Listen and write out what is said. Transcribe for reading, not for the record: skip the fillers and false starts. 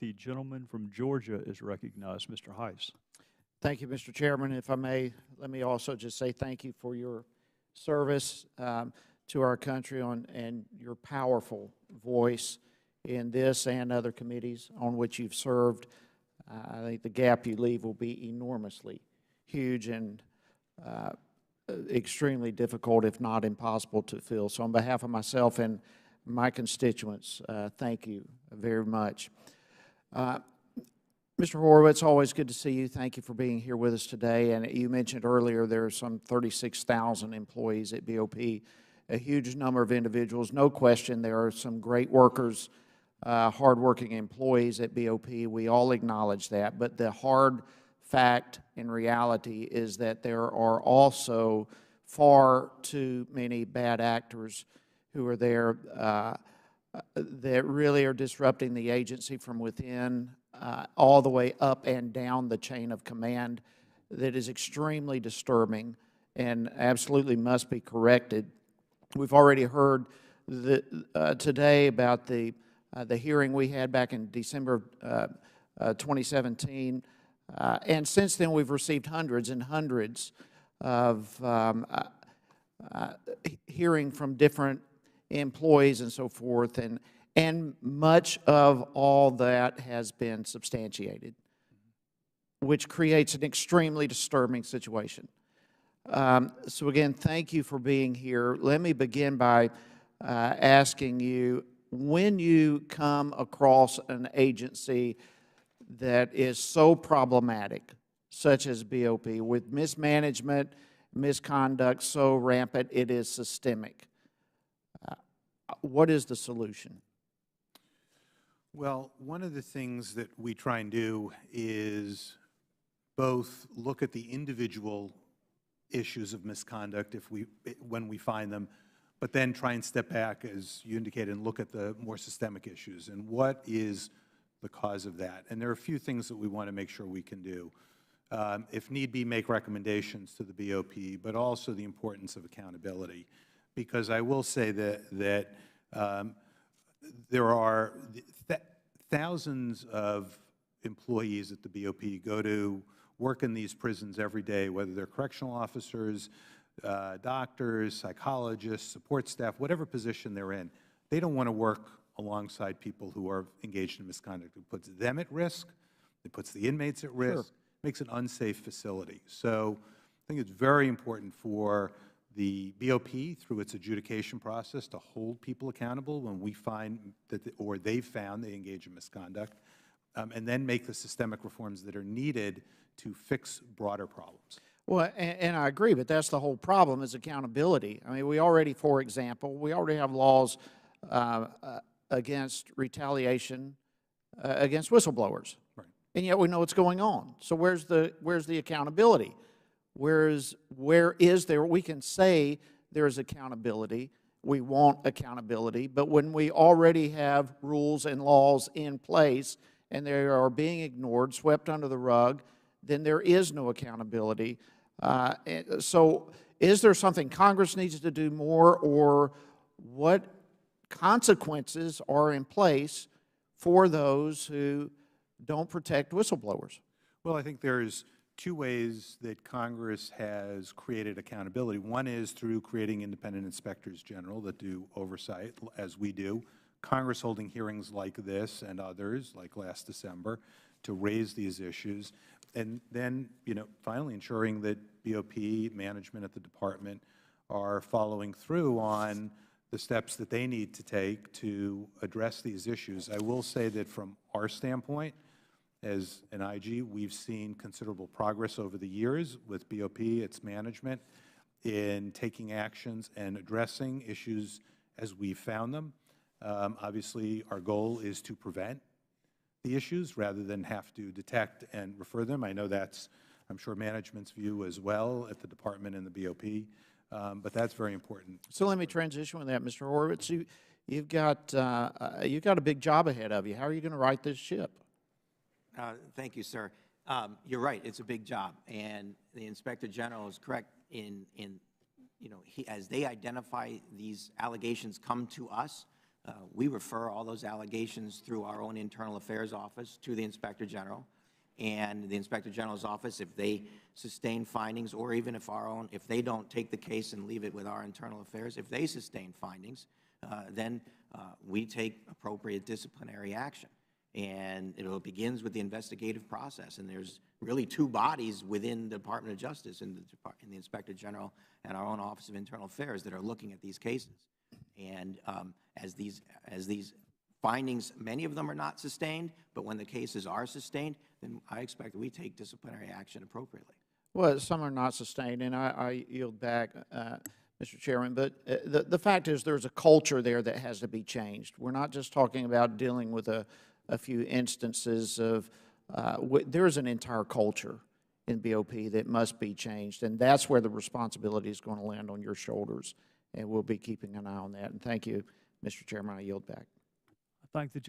The gentleman from Georgia is recognized, Mr. Hice. Thank you, Mr. Chairman. If I may, let me also just say thank you for your service to our country and your powerful voice in this and other committees on which you've served. I think the gap you leave will be enormously huge and extremely difficult, if not impossible, to fill. So on behalf of myself and my constituents, thank you very much. Mr. Horowitz, always good to see you. Thank you for being here with us today. And you mentioned earlier there are some 36,000 employees at BOP, a huge number of individuals. No question there are some great workers, hardworking employees at BOP. We all acknowledge that. But the hard fact and reality is that there are also far too many bad actors who are there that really are disrupting the agency from within, all the way up and down the chain of command. That is extremely disturbing and absolutely must be corrected. We've already heard today about the hearing we had back in December 2017, and since then we've received hundreds and hundreds of hearing from different employees and so forth, and much of all that has been substantiated, which creates an extremely disturbing situation. So again, thank you for being here. Let me begin by asking you, when you come across an agency that is so problematic, such as BOP, with mismanagement, misconduct so rampant it is systemic, what is the solution? Well, one of the things that we try and do is both look at the individual issues of misconduct when we find them, but then try and step back, as you indicated, and look at the more systemic issues and what is the cause of that. And there are a few things that we want to make sure we can do. If need be, make recommendations to the BOP, but also the importance of accountability. Because I will say that there are thousands of employees at the BOP go to work in these prisons every day, whether they're correctional officers, doctors, psychologists, support staff, whatever position they're in. They don't want to work alongside people who are engaged in misconduct. It puts them at risk. It puts the inmates at risk. Sure. Makes an unsafe facility. So I think it's very important for the BOP, through its adjudication process, to hold people accountable when we find that, or they've found they engage in misconduct, and then make the systemic reforms that are needed to fix broader problems. Well, and I agree, but that's the whole problem, is accountability. I mean, we already, for example, we already have laws against retaliation against whistleblowers, right, and yet we know what's going on. So where's the accountability? Where is there? We can say there is accountability. We want accountability, but when we already have rules and laws in place and they are being ignored, swept under the rug, then there is no accountability. So is there something Congress needs to do more, or what consequences are in place for those who don't protect whistleblowers? Well, I think there's two ways that Congress has created accountability. One is through creating independent inspectors general that do oversight, as we do. Congress holding hearings like this and others, like last December, to raise these issues. And then, finally ensuring that BOP management at the department are following through on the steps that they need to take to address these issues. I will say that from our standpoint, as an IG, we've seen considerable progress over the years with BOP, its management, in taking actions and addressing issues as we found them. Obviously, our goal is to prevent the issues rather than have to detect and refer them. I know that's, I'm sure, management's view as well at the department and the BOP, but that's very important. So let me transition with that, Mr. Horowitz. You've got a big job ahead of you. How are you going to right this ship? Thank you, sir. You're right. It's a big job, and the Inspector General is correct in as they identify these allegations come to us, we refer all those allegations through our own internal affairs office to the Inspector General. And the Inspector General's office, if they sustain findings, or even if they don't take the case and leave it with our internal affairs, if they sustain findings, then we take appropriate disciplinary action. And it begins with the investigative process. And there's really two bodies within the Department of Justice, in the Inspector General and our own Office of Internal Affairs, that are looking at these cases. And as these findings, many of them are not sustained, but when the cases are sustained, then I expect that we take disciplinary action appropriately. Well, some are not sustained, and I yield back, Mr. Chairman, but the fact is there's a culture there that has to be changed. We're not just talking about dealing with a few instances of, there's an entire culture in BOP that must be changed, and that's where the responsibility is going to land on your shoulders, and we'll be keeping an eye on that. And thank you, Mr. Chairman. I yield back. I thank the